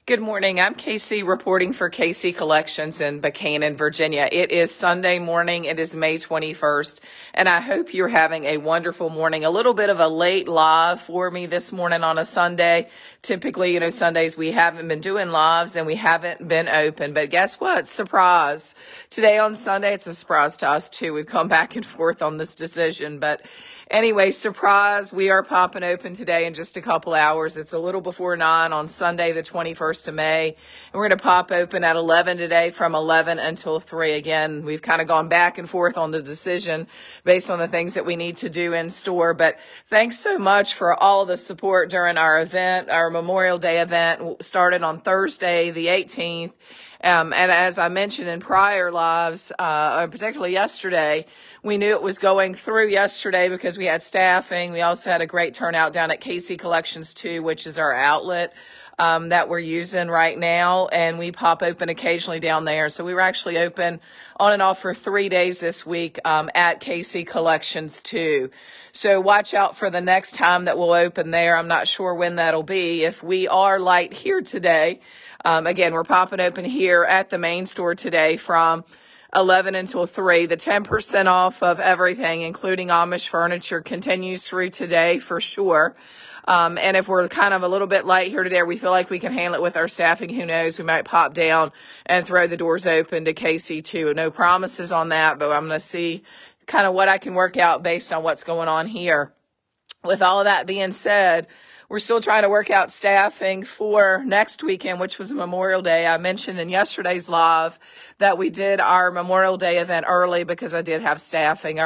Good morning. I'm Casey reporting for KC Collections in Buchanan, Virginia. It is Sunday morning. It is May 21st, and I hope you're having a wonderful morning. A little bit of a late live for me this morning on a Sunday. Typically, Sundays we haven't been doing lives and we haven't been open, but guess what? Surprise. Today on Sunday, it's a surprise to us too. We've come back and forth on this decision, but anyway, surprise. We are popping open today in just a couple hours. It's a little before 9 on Sunday, the 21st of May. And we're going to pop open at 11 today from 11 until 3. Again, we've kind of gone back and forth on the decision based on the things that we need to do in store. But thanks so much for all the support during our event. Our Memorial Day event started on Thursday, the 18th. And as I mentioned in prior lives, particularly yesterday, we knew it was going through yesterday because we had staffing. We also had a great turnout down at KC Collections 2, which is our outlet that we're using right now. And we pop open occasionally down there. So we were actually open on and off for 3 days this week at KC Collections 2. So watch out for the next time that we'll open there. I'm not sure when that'll be. If we are light here today, again, we're popping open here at the main store today from 11 until 3. The 10% off of everything, including Amish furniture, continues through today for sure. And if we're kind of a little bit light here today, we feel like we can handle it with our staffing. Who knows? We might pop down and throw the doors open to KC2. No promises on that, but I'm going to see kind of what I can work out based on what's going on here. With all of that being said, we're still trying to work out staffing for next weekend, which was Memorial Day. I mentioned in yesterday's live that we did our Memorial Day event early because I did have staffing.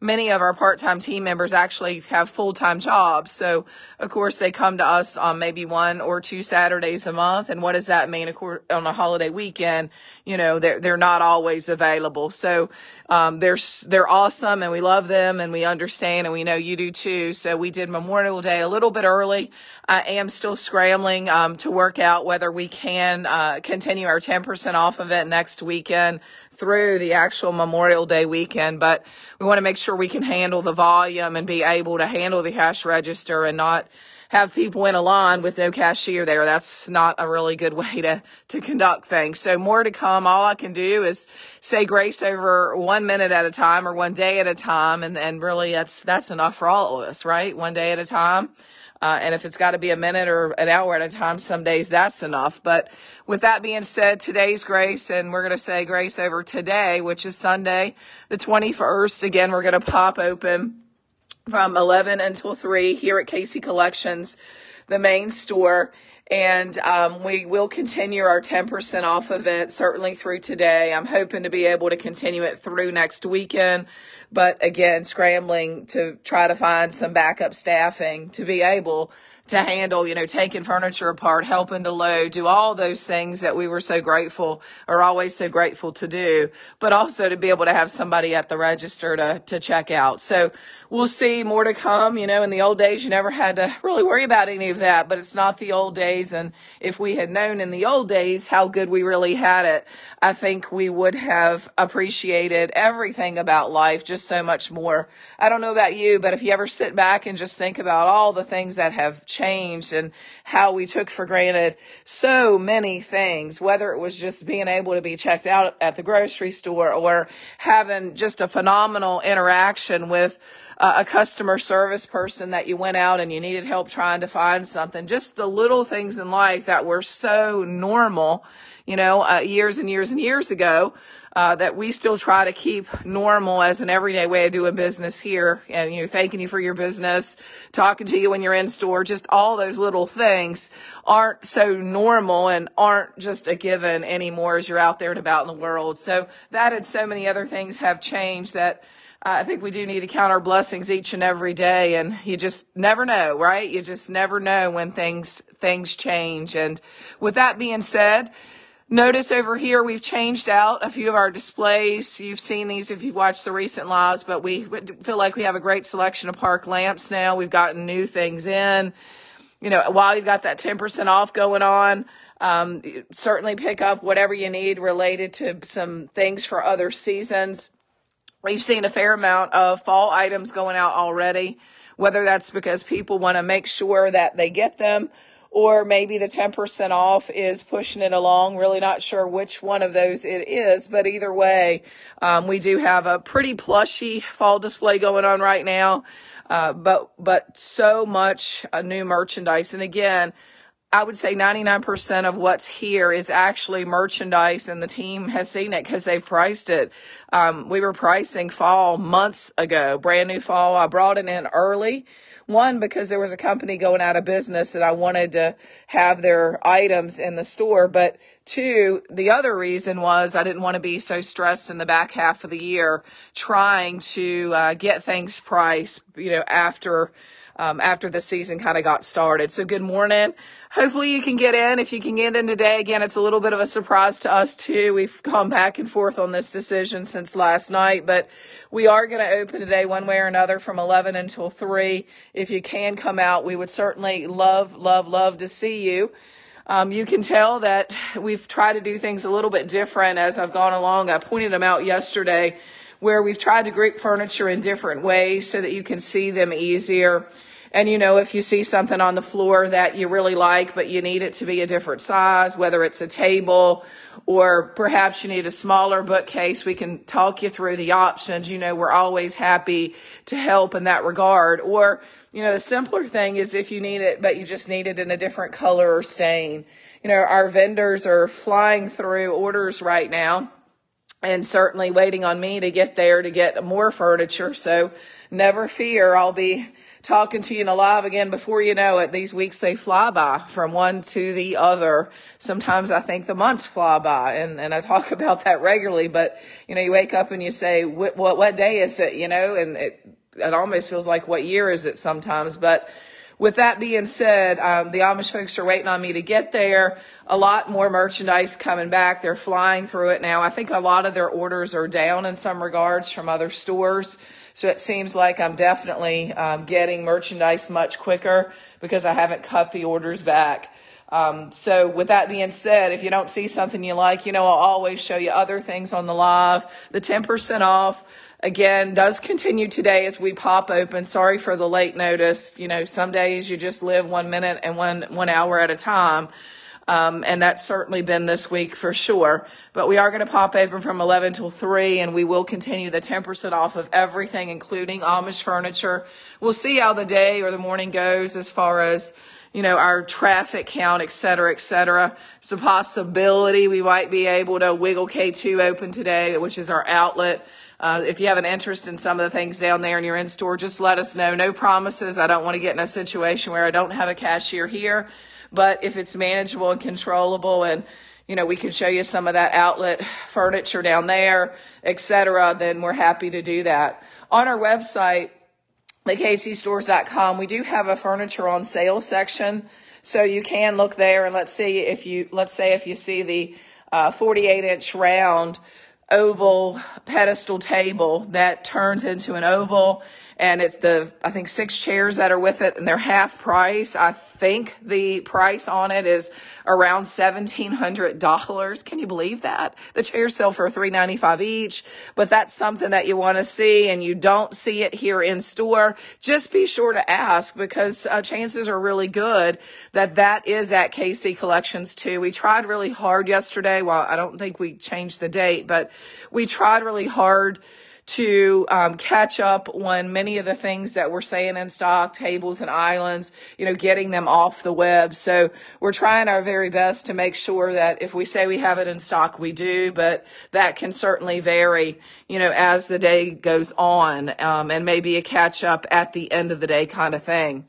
Many of our part-time team members actually have full-time jobs. So, of course, they come to us on maybe 1 or 2 Saturdays a month. And what does that mean? Of course, on a holiday weekend, they're not always available. So, they're awesome and we love them and we understand and we know you do too. So we did Memorial Day a little bit early. I am still scrambling to work out whether we can continue our 10% off event next weekend through the actual Memorial Day weekend, but we want to make sure we can handle the volume and be able to handle the cash register and not have people in a line with no cashier there. That's not a really good way to conduct things. So more to come. All I can do is say grace over 1 minute at a time or 1 day at a time. And really that's enough for all of us, right? 1 day at a time. And if it's got to be a minute or an hour at a time, some days that's enough. But with that being said, today's grace, and we're going to say grace over today, which is Sunday, the 21st. Again, we're going to pop open from 11 until 3 here at KC Collections, the main store. And we will continue our 10% off event certainly through today. I'm hoping to be able to continue it through next weekend. But again, scrambling to try to find some backup staffing to be able to handle, taking furniture apart, helping to load, do all those things that we were so grateful or always so grateful to do, but also to be able to have somebody at the register to check out. So we'll see more to come. In the old days, you never had to really worry about any of that, but it's not the old days. And if we had known in the old days how good we really had it, I think we would have appreciated everything about life just so much more. I don't know about you, but if you ever sit back and just think about all the things that have changed and how we took for granted so many things, whether it was just being able to be checked out at the grocery store or having just a phenomenal interaction with a customer service person that you went out and you needed help trying to find something, just the little things in life that were so normal, years and years and years ago, that we still try to keep normal as an everyday way of doing business here. And, thanking you for your business, talking to you when you're in store, just all those little things aren't so normal and aren't just a given anymore as you're out there and about in the world. So that and so many other things have changed that I think we do need to count our blessings each and every day. And you just never know, right? You just never know when things change. And with that being said, notice over here, we've changed out a few of our displays. You've seen these if you've watched the recent lives, but we feel like we have a great selection of park lamps now. We've gotten new things in. While you've got that 10% off going on, certainly pick up whatever you need related to some things for other seasons. We've seen a fair amount of fall items going out already, whether that's because people want to make sure that they get them or maybe the 10% off is pushing it along. Really not sure which one of those it is, but either way, we do have a pretty plushy fall display going on right now, but so much new merchandise. And again, I would say 99% of what's here is actually merchandise, and the team has seen it because they've priced it. We were pricing fall months ago, brand new fall. I brought it in early. One, because there was a company going out of business and I wanted to have their items in the store. But two, the other reason was I didn't want to be so stressed in the back half of the year trying to get things priced, after the season kind of got started. So good morning. Hopefully you can get in. If you can get in today, again, it's a little bit of a surprise to us too. We've gone back and forth on this decision since last night, but we are going to open today one way or another from 11 until 3. If you can come out, we would certainly love to see you. You can tell that we've tried to do things a little bit different as I've gone along. I pointed them out yesterday where we've tried to group furniture in different ways so that you can see them easier. And, if you see something on the floor that you really like, but you need it to be a different size, whether it's a table or perhaps you need a smaller bookcase, we can talk you through the options. We're always happy to help in that regard. Or, the simpler thing is if you need it, but you just need it in a different color or stain. Our vendors are flying through orders right now, and certainly waiting on me to get there to get more furniture. So never fear, I'll be talking to you in a live again before you know it. These weeks, they fly by from one to the other. Sometimes I think the months fly by, and I talk about that regularly. But, you wake up and you say, what day is it, and it almost feels like what year is it sometimes. But with that being said, the Amish folks are waiting on me to get there. A lot more merchandise coming back. They're flying through it now. I think a lot of their orders are down in some regards from other stores. So it seems like I'm definitely getting merchandise much quicker because I haven't cut the orders back. So with that being said, if you don't see something you like, I'll always show you other things on the live. The 10% off, again, does continue today as we pop open. Sorry for the late notice. Some days you just live 1 minute and one hour at a time. And that's certainly been this week for sure. But we are going to pop open from 11 till 3, and we will continue the 10% off of everything, including Amish furniture. We'll see how the day or the morning goes as far as, our traffic count, et cetera, et cetera. It's a possibility we might be able to wiggle K2 open today, which is our outlet. If you have an interest in some of the things down there and you're in store, just let us know. No promises. I don't want to get in a situation where I don't have a cashier here. But if it's manageable and controllable and, we can show you some of that outlet furniture down there, et cetera, then we're happy to do that. On our website, thekcstores.com, we do have a furniture on sale section. So you can look there and let's say if you see the 48-inch round oval pedestal table that turns into an oval, and it's I think 6 chairs that are with it, and they're half price. I think the price on it is around $1,700. Can you believe that? The chairs sell for $395 each, but that's something that you want to see and you don't see it here in store. Just be sure to ask because chances are really good that is at KC Collections too. We tried really hard yesterday. Well, I don't think we changed the date, but we tried really hard to catch up on many of the things that we're saying in stock, tables and islands, getting them off the web. So we're trying our very best to make sure that if we say we have it in stock, we do, but that can certainly vary, as the day goes on, and maybe a catch up at the end of the day kind of thing.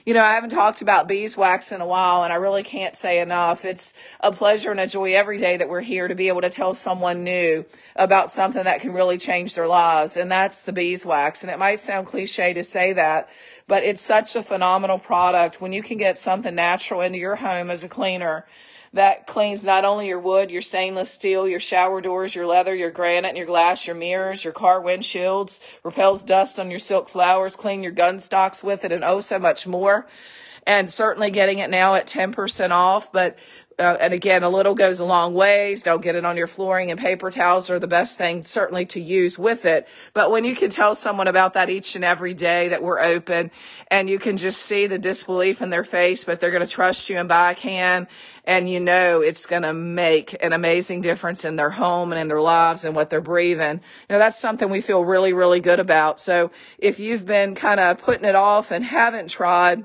I haven't talked about beeswax in a while, and I really can't say enough. It's a pleasure and a joy every day that we're here to be able to tell someone new about something that can really change their lives, and that's the beeswax. And it might sound cliche to say that, but it's such a phenomenal product when you can get something natural into your home as a cleaner that cleans not only your wood, your stainless steel, your shower doors, your leather, your granite, your glass, your mirrors, your car windshields, repels dust on your silk flowers, clean your gun stocks with it, and oh so much more. and certainly getting it now at 10% off. But and again, a little goes a long ways. Don't get it on your flooring, and paper towels are the best thing certainly to use with it. But when you can tell someone about that each and every day that we're open, and you can just see the disbelief in their face, but they're going to trust you and buy a can, and you know it's going to make an amazing difference in their home and in their lives and what they're breathing. That's something we feel really, really good about. So if you've been kind of putting it off and haven't tried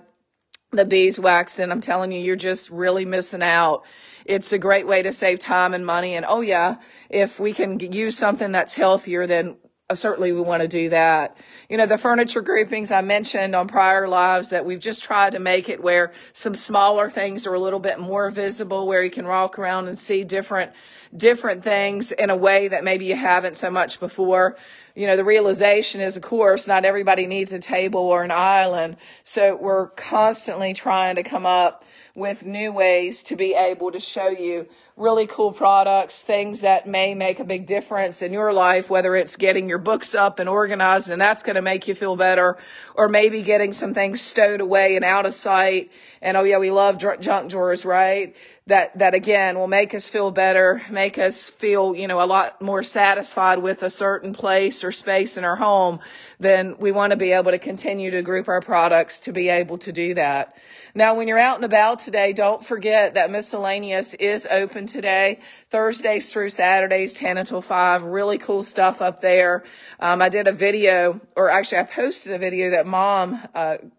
the beeswax, then I'm telling you, you're just really missing out. It's a great way to save time and money. And oh yeah, if we can use something that's healthier, then certainly we want to do that. The furniture groupings I mentioned on prior lives, that we've just tried to make it where some smaller things are a little bit more visible, where you can walk around and see different things in a way that maybe you haven't so much before. The realization is, of course, not everybody needs a table or an island. So we're constantly trying to come up with new ways to be able to show you really cool products, things that may make a big difference in your life, whether it's getting your books up and organized, and that's going to make you feel better, or maybe getting some things stowed away and out of sight. And oh yeah, we love junk drawers, right? That again will make us feel better, make us feel, a lot more satisfied with a certain place or space in our home. Then we want to be able to continue to group our products to be able to do that. Now, when you're out and about today, don't forget that Miscellaneous is open today, Thursdays through Saturdays, 10 until 5. Really cool stuff up there. I did a video, or actually I posted a video that Mom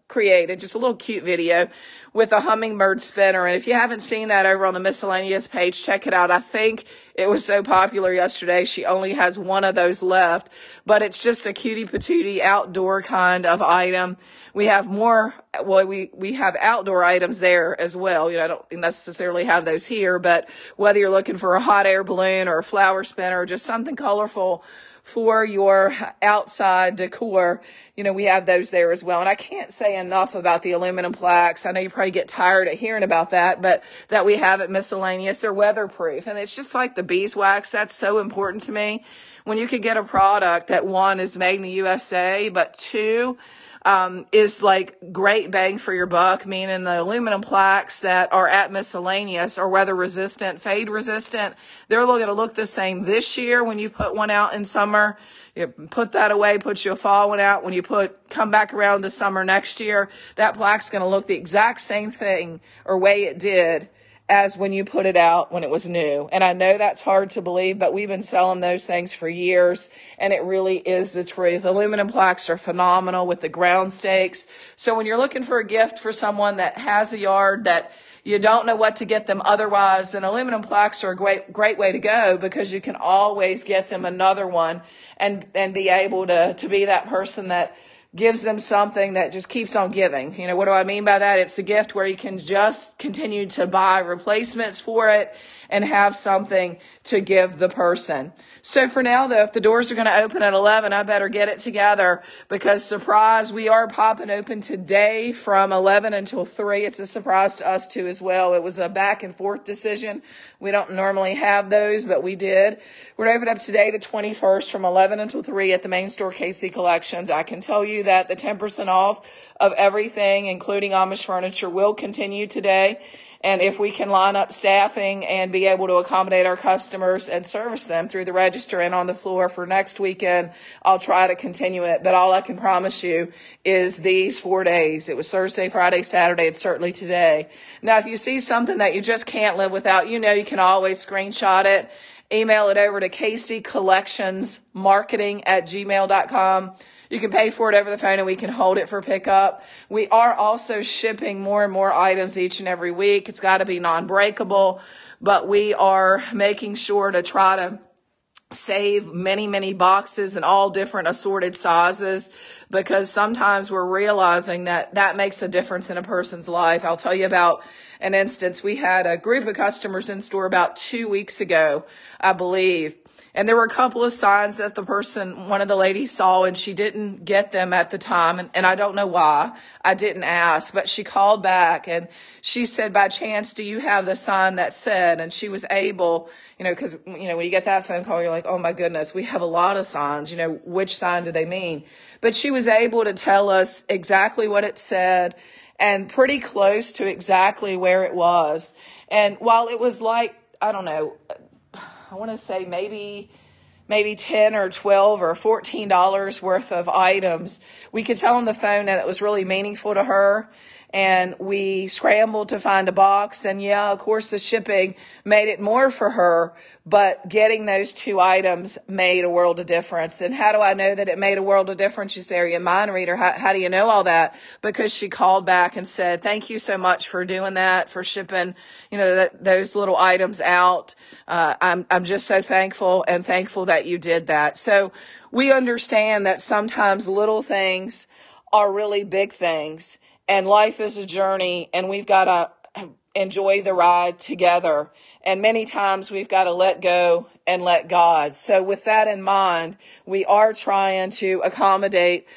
created, just a little cute video with a hummingbird spinner. And if you haven't seen that over on the Miscellaneous page, check it out. I think it was so popular yesterday, she only has one of those left. But it's just a cutie patootie outdoor kind of item. We have more, well, we have outdoor items there as well. I don't necessarily have those here, but whether you're looking for a hot air balloon or a flower spinner or just something colorful for your outside decor, we have those there as well. And I can't say enough about the aluminum plaques. I know you probably get tired of hearing about that, but that we have at Miscellaneous. They're weatherproof. And it's just like the beeswax. That's so important to me. When you can get a product that, one, is made in the USA, but two, is like great bang for your buck, meaning the aluminum plaques that are at Miscellaneous are weather resistant, fade resistant. They're going to look the same this year when you put one out in summer. You put that away, put you a fall one out. When you come back around to summer next year, that plaque's going to look the exact same thing or way it did as when you put it out when it was new. And I know that's hard to believe, but we've been selling those things for years, and it really is the truth. Aluminum plaques are phenomenal with the ground stakes. So when you're looking for a gift for someone that has a yard that you don't know what to get them otherwise, then aluminum plaques are a great way to go, because you can always get them another one and be able to be that person that gives them something that just keeps on giving. What do I mean by that? It's a gift where you can just continue to buy replacements for it and have something to give the person. So for now, though, if the doors are going to open at 11, I better get it together, because surprise, we are popping open today from 11 until 3. It's a surprise to us too as well. It was a back and forth decision. We don't normally have those, but we did. We're going to open up today, the 21st, from 11 until 3 at the main store, KC Collections. I can tell you that the 10% off of everything, including Amish furniture, will continue today. And if we can line up staffing and be able to accommodate our customers and service them through the register and on the floor for next weekend, I'll try to continue it. But all I can promise you is these 4 days. It was Thursday, Friday, Saturday. It's certainly today. Now, if you see something that you just can't live without, you can always screenshot it, email it over to kscollectionsmarketing@gmail.com. You can pay for it over the phone, and we can hold it for pickup. We are also shipping more and more items each and every week. It's got to be non-breakable, but we are making sure to try to save many, many boxes in all different assorted sizes, because sometimes we're realizing that makes a difference in a person's life. I'll tell you about an instance. We had a group of customers in store about 2 weeks ago, I believe. And there were a couple of signs that one of the ladies saw, and she didn't get them at the time. And I don't know why. I didn't ask, but she called back and she said, by chance, do you have the sign that said? And she was able, because, when you get that phone call, you're like, oh my goodness, we have a lot of signs, which sign do they mean? But she was able to tell us exactly what it said and pretty close to exactly where it was. And while it was like, I don't know, I want to say maybe 10 or 12 or $14 worth of items, we could tell on the phone that it was really meaningful to her. And we scrambled to find a box. And yeah, of course, the shipping made it more for her, but getting those 2 items made a world of difference. And how do I know that it made a world of difference? You say, are you a mind reader? How do you know all that? Because she called back and said, thank you so much for doing that, for shipping, those little items out. I'm just so thankful that you did that. So we understand that sometimes little things are really big things. And life is a journey, and we've got to enjoy the ride together. And many times we've got to let go and let God. So with that in mind, we are trying to accommodate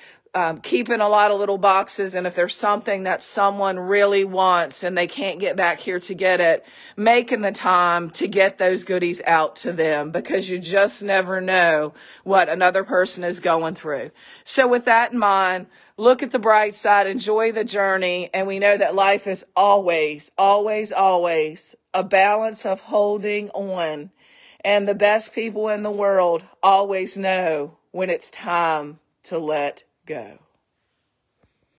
keeping a lot of little boxes. And if there's something that someone really wants and they can't get back here to get it, making the time to get those goodies out to them, because you just never know what another person is going through. So with that in mind, look at the bright side, enjoy the journey, and we know that life is always, always, always a balance of holding on. And the best people in the world always know when it's time to let go.